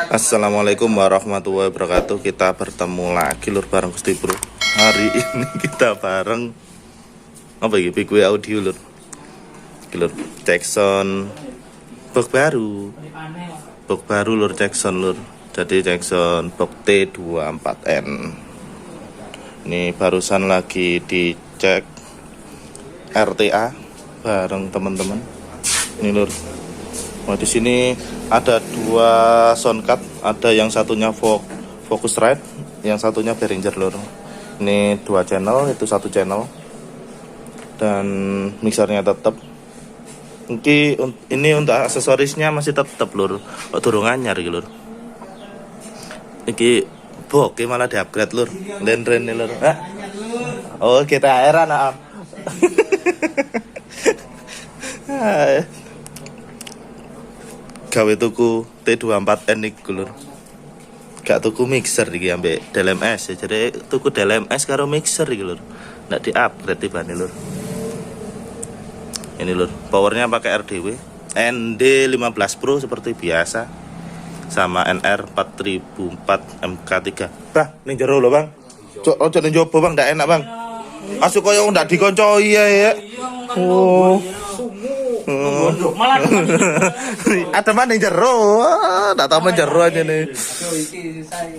Assalamualaikum warahmatullahi wabarakatuh. Kita bertemu lagi lur bareng Gusti Bro. Hari ini kita bareng apa iki? Bigway audio lur. Lur Jackson box baru. Box baru lur Jackson lur. Jadi Jackson box T24N. Ini barusan lagi dicek RTA bareng teman-teman. Ini lur. Nah, di sini ada dua soundcard, ada yang satunya Focusrite, yang satunya Behringer lur. Ini dua channel, itu satu channel. Dan mixernya tetap. Ini untuk aksesorisnya masih tetap lur. Kok durung anyar iki lur. Iki bok malah di-upgrade lur. Len-ren lur. Oh, kita heran am. Gawe tuku T24N iku lur. Gak tuku mixer iki ambek DLMS ya. Jadi tuku DLMS karo mixer iki lur. Ndak di-upgrade tibane lur. Ini lur, powernya pakai RDW ND15 Pro seperti biasa. Sama NR 4004 MK3. Bang, ning jero lho, Bang. Ojo ning jowo, Bang, ndak enak, Bang. Asu koyo ndak dikoncoi ya. Oh. Malah ada mana yang jero, tak tahu menjero aja nih.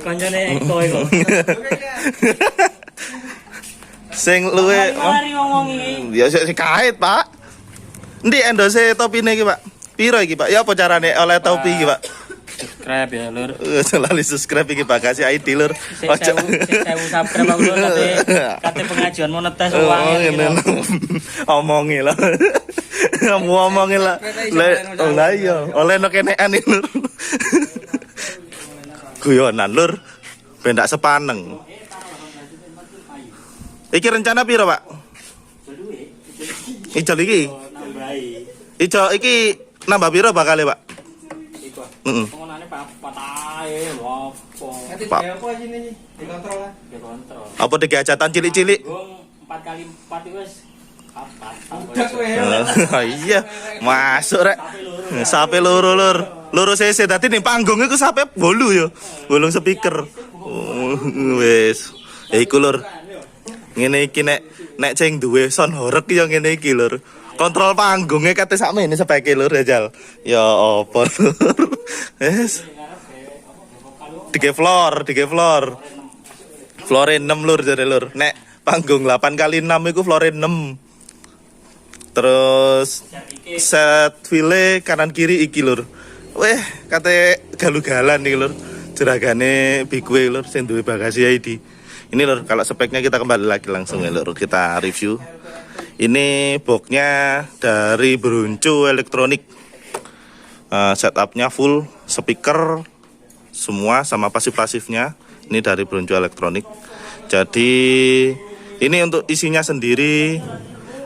Kancane Eko iku. Sing luwe ya sing kait, Pak. Endi endose topine iki, Pak? Piro iki, Pak? Ya apa carane oleh topi iki, Pak? Subscribe ya, Lur. Selalu subscribe iki, Pak. Kasih ID, Lur. Ojo subscribe Bang Lur, kate pengajuan monetes uang iki. Omongi lah. Ngomongin lah. Lah iya, oleh nek enekan iki, Lur. Guyonan, Lur. Ben ndak sepaneng. Iki rencana piro, Pak? Ijo iki. Ijo iki nambah piro bakal, Pak? Iku. Heeh. Pengonane patahe lho apa. Pak. Apa sini dikontrol lah. Dikontrol. Apa digajatan cilik-cilik? 4x4 itu wis Udah kowe. Iya, masuk rek. Sape loro lur. Loro cc dadi ning panggung iku sape 8 yo. 8 speaker. Wis. Ya iku lur. Ngene iki nek sing duwe sound horeg ya ngene iki lur. Kontrol panggungnya kate sakmene speke lur ya Jal. Ya apa lur. Wis. Tiga floor. Floor 6 lur jare lur. Nek panggung 8x6 iku floor 6. Terus set file kanan kiri iki lur. Weh, kate galu-galan iki lur. Jeragane Bigway lur sing duwe bagasi ID. Ini lur, kalau speknya kita kembali lagi langsung ya lur, kita review. Ini boxnya dari Bronco Elektronik. Setupnya full speaker semua sama pasif-pasifnya. Ini dari Bronco Elektronik. Jadi ini untuk isinya sendiri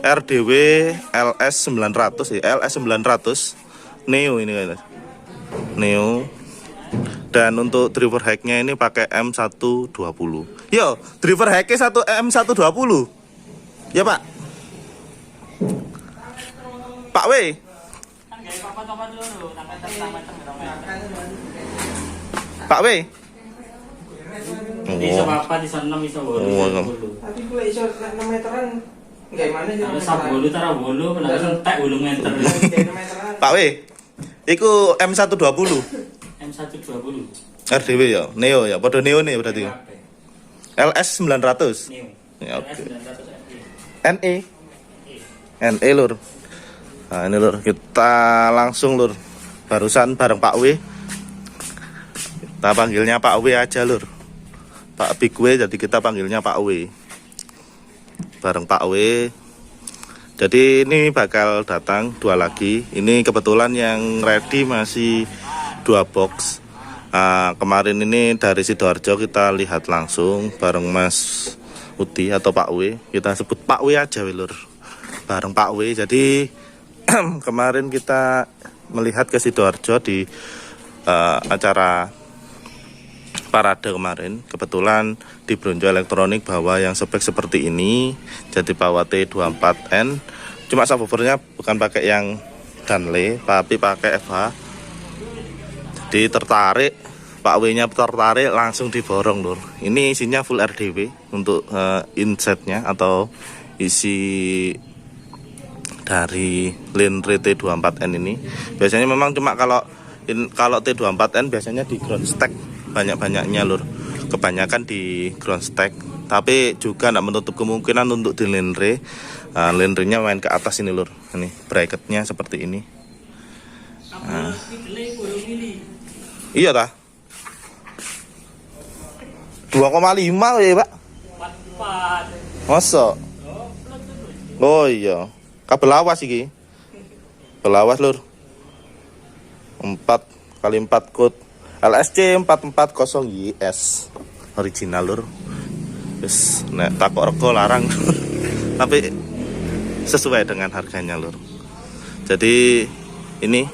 RDW LS 900 ya, LS 900 Neo ini guys. Neo. Dan untuk driver hack-nya ini pakai M120. Yo, driver hack-nya M120. Ya, Pak. Pak W. Pak W. Iso papat, iso 6, iso 8. Tapi gue iso 6 meteran. Enggak mana sih? Kalau sak bolu tara bolu, bener entek 8 meter. Pak W. Iku M120. M120. RDW ya, Neo ya. Padha Neo nih berarti. LS 900. Neo. Ya, oke. NE lur. Nah, ini lur, kita langsung lur. Barusan bareng Pak W. Kita panggilnya Pak W aja lur. Pak Bigway jadi kita panggilnya Pak W. Bareng Pak W. Jadi ini bakal datang 2 lagi. Ini kebetulan yang ready masih 2 box. Kemarin ini dari Sidoarjo kita lihat langsung bareng Mas Uti atau Pak W. Kita sebut Pak W aja lur. Bareng Pak W. Jadi kemarin kita melihat ke Sidoarjo di acara parade kemarin. Kebetulan di Bronco Elektronik bawa yang spek seperti ini. Jadi bawa T24N. Cuma subwoofernya bukan pakai yang Danley, tapi pakai FH. Jadi tertarik Pak W nya tertarik langsung diborong lur. Ini isinya full RDW untuk insetnya atau isi dari Linre T24N ini. Biasanya memang cuma kalau T24N biasanya di ground stack banyak-banyaknya lur. Kebanyakan di ground stack. Tapi juga tidak menutup kemungkinan untuk di Linre. Linre-nya main ke atas ini lur. Ini bracketnya seperti ini. Nah. Iya dah. 2,5 ya Pak. 4. Masa? Oh iya. Kabel lawas iki. Belawas lur. 4x4 code LSC 440 YS original lur. Wis nek takok rego larang. Tapi sesuai dengan harganya lur. Jadi ini.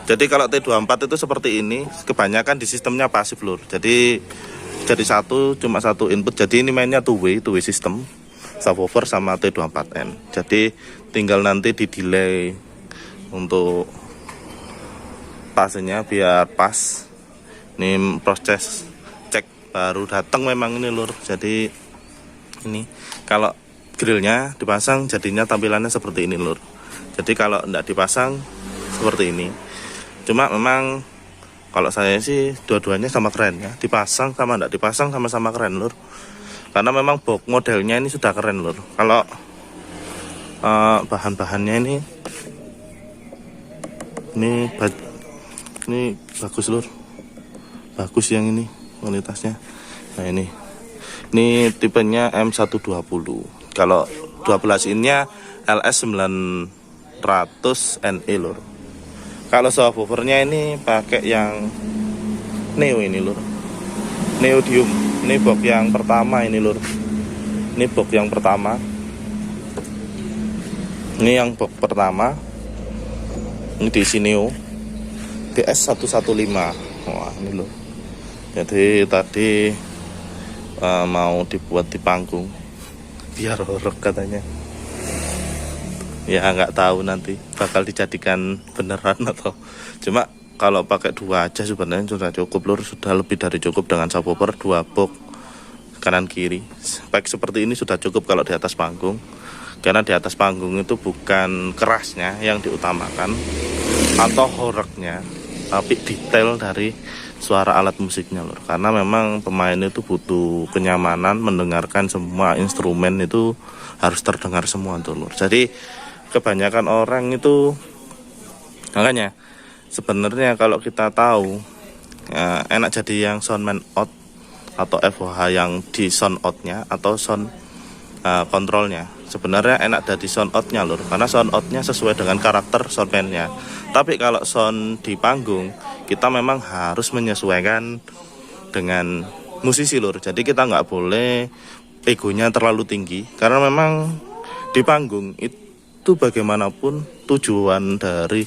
Jadi kalau T24 itu seperti ini, kebanyakan di sistemnya pasif lur. Jadi cuma satu input. Jadi ini mainnya two way system. Subwoofer sama T24N. Jadi tinggal nanti di delay untuk pasnya biar pas. Ini proses cek baru datang memang ini lur. Jadi ini kalau grillnya dipasang jadinya tampilannya seperti ini lur. Jadi kalau tidak dipasang seperti ini. Cuma memang kalau saya sih dua-duanya sama keren ya. Dipasang sama tidak dipasang sama-sama keren lur. Karena memang box modelnya ini sudah keren lur. Kalau bahan-bahannya ini bagus lur. Bagus yang ini kualitasnya. Nah ini tipenya M120. Kalau 12 innya LS 900 NE lur. Kalau subwoofernya ini pakai yang Neo ini lur. Neodium. Ini box yang pertama ini lur. Ini box yang pertama. Ini yang box pertama. Ini diisi Neo DS115. Wah ini lur. Jadi tadi mau dibuat di panggung biar horor katanya. Ya nggak tahu nanti bakal dijadikan beneran atau cuma kalau pakai dua aja sebenarnya sudah cukup lur, sudah lebih dari cukup dengan subwoofer 2 box kanan kiri. Spek seperti ini sudah cukup kalau di atas panggung. Karena di atas panggung itu bukan kerasnya yang diutamakan atau horornya, tapi detail dari suara alat musiknya lur. Karena memang pemain itu butuh kenyamanan mendengarkan semua instrumen itu harus terdengar semua tuh lur. Jadi kebanyakan orang itu makanya sebenarnya kalau kita tahu enak jadi yang soundman out atau FOH yang di sound outnya atau sound kontrolnya. Sebenarnya enak dari sound outnya lur, karena sound outnya sesuai dengan karakter soundman-nya. Tapi kalau sound di panggung kita memang harus menyesuaikan dengan musisi lur. Jadi kita nggak boleh egonya terlalu tinggi, karena memang di panggung itu bagaimanapun tujuan dari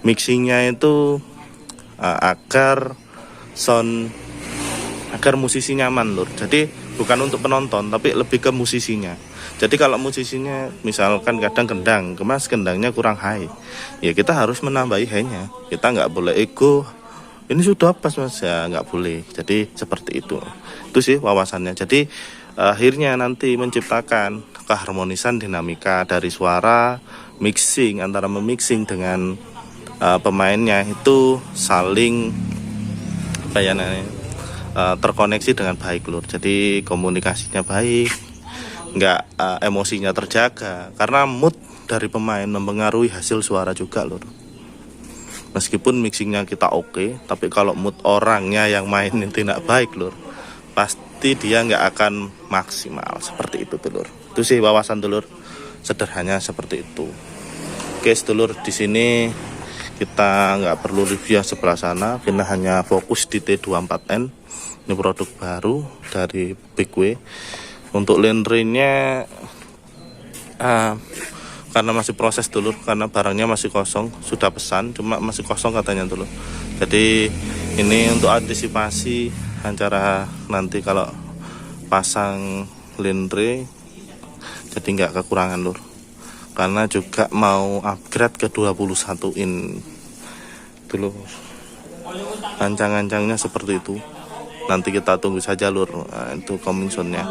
mixingnya itu agar musisi nyaman lur. Jadi bukan untuk penonton tapi lebih ke musisinya. Jadi kalau musisinya misalkan kadang kendangnya kurang high, ya kita harus menambahi high-nya. Kita nggak boleh ego ini sudah pas mas, ya nggak boleh. Jadi seperti itu sih wawasannya. Jadi akhirnya nanti menciptakan keharmonisan dinamika dari suara, mixing antara memixing dengan pemainnya itu saling terkoneksi dengan baik lur. Jadi komunikasinya baik, nggak emosinya terjaga. Karena mood dari pemain mempengaruhi hasil suara juga lur. Meskipun mixingnya kita oke, tapi kalau mood orangnya yang mainin tidak baik lur, pasti dia nggak akan maksimal. Seperti itu tuh lur. Itu sih wawasan dulur, sederhananya seperti itu. Oke sedulur, di sini kita nggak perlu review yang sebelah sana, kita hanya fokus di T24N. Ini produk baru dari Big W. Untuk Linre-nya karena masih proses dulur, karena barangnya masih kosong, sudah pesan cuma masih kosong katanya dulur. Jadi ini untuk antisipasi antara nanti kalau pasang Linre jadi nggak kekurangan lur, karena juga mau upgrade ke 21 in dulu. ancang-ancangnya seperti itu. Nanti kita tunggu saja lur. Nah, itu coming soon-nya.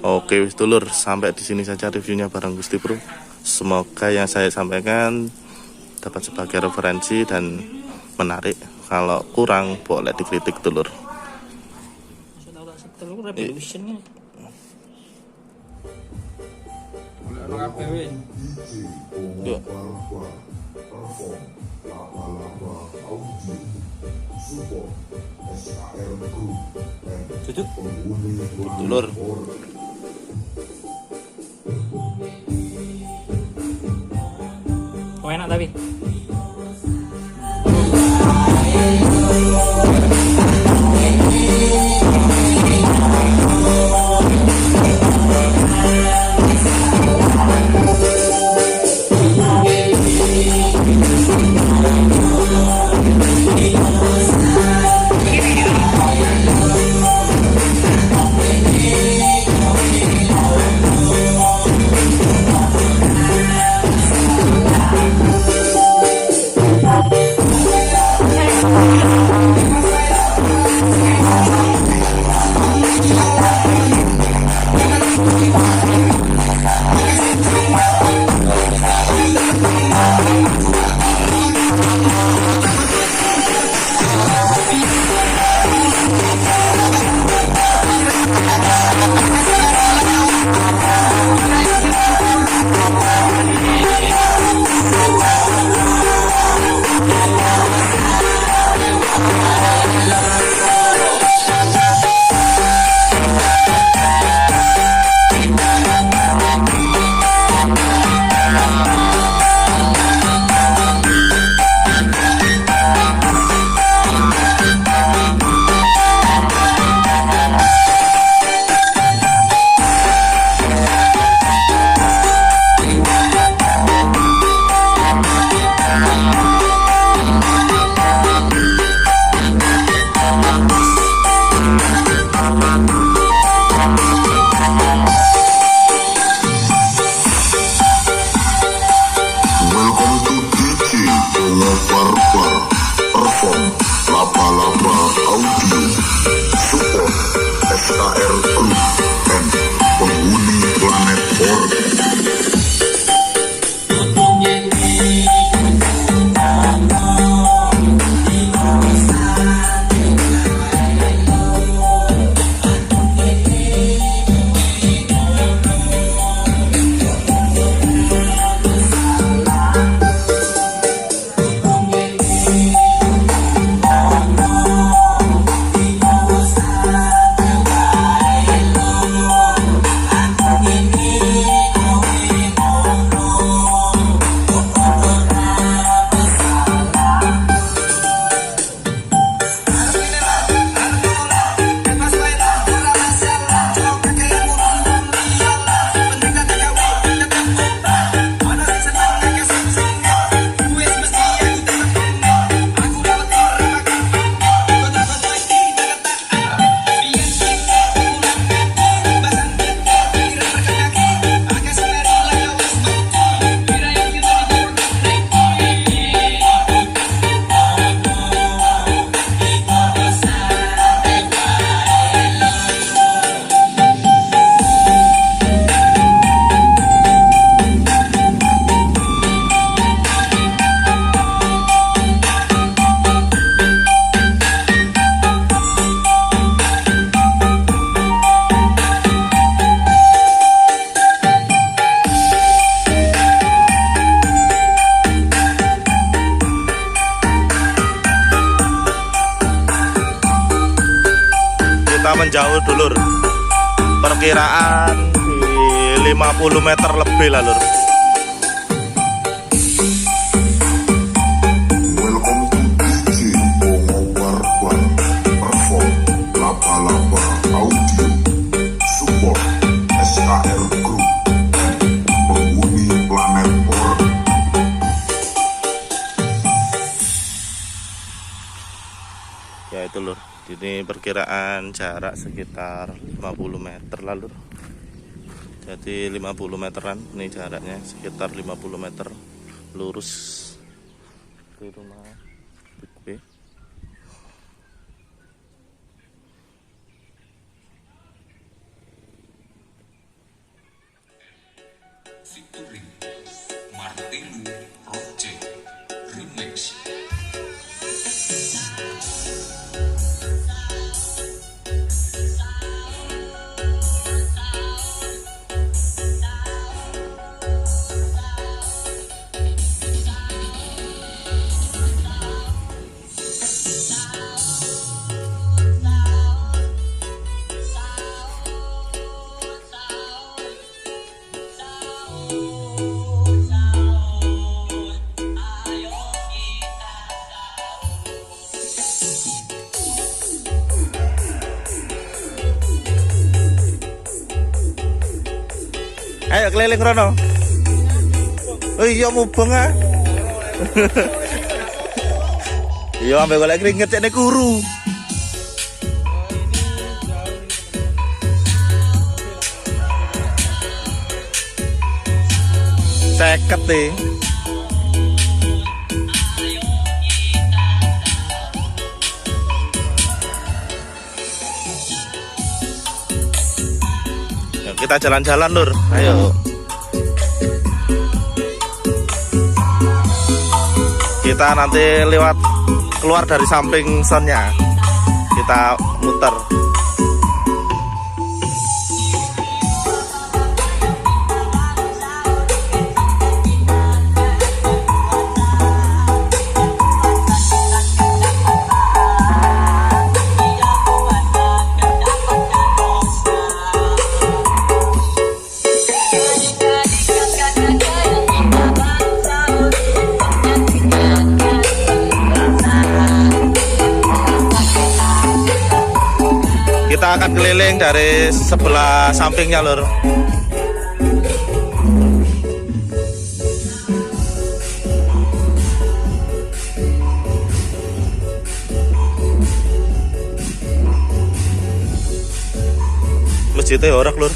Oke wis dulur, sampai di sini saja reviewnya barang Gusti Bro. Semoga yang saya sampaikan dapat sebagai referensi dan menarik. Kalau kurang boleh dikritik dulur. Revolution-nya. Yuk. Duduk. Dulur. Oh, enak tapi. Kita menjauh dulur, perkiraan di 50 meter lebih lah lur. Welcome to DJ Bongo Barbar Perform Laba-Laba Audio Support SKR Group Penghuni Planet Or. Ya itu lur, ini perkiraan jarak sekitar 50 meter lah lur. Jadi 50 meteran ini jaraknya, sekitar 50 meter lurus ke rumah Big B. featuring Martelu Project Remix. Ayo keliling rono. Oh iya mubeng ah. Iya ambek golek keringet cek nek kuru. Seket deh. Kita jalan-jalan lur, ayo. Kita nanti lewat keluar dari samping sonnya, kita muter. Kita akan keliling dari sebelah sampingnya lur. Masjidnya horak lur.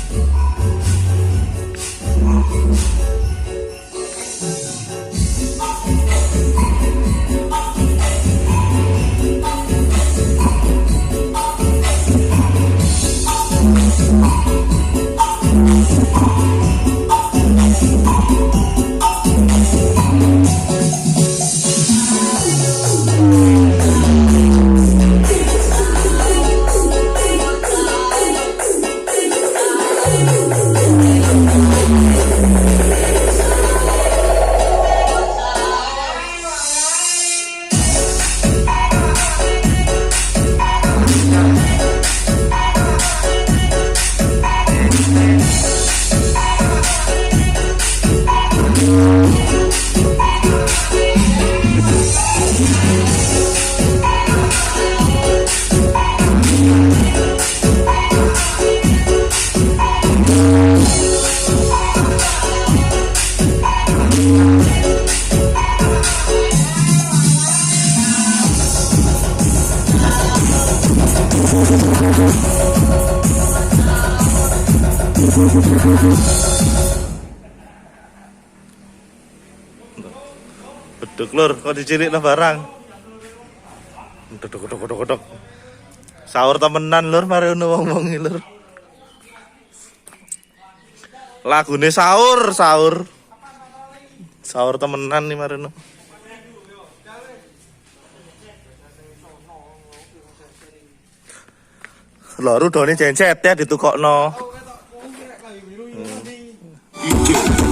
Beduk lur, kok dicilik no barang. Beduk. Sahur temenan lur, mari ono wong-wong lur. Lagune sahur. Sahur temenan nih mari ono. Lho rudone jencet ya ditukokno. DJ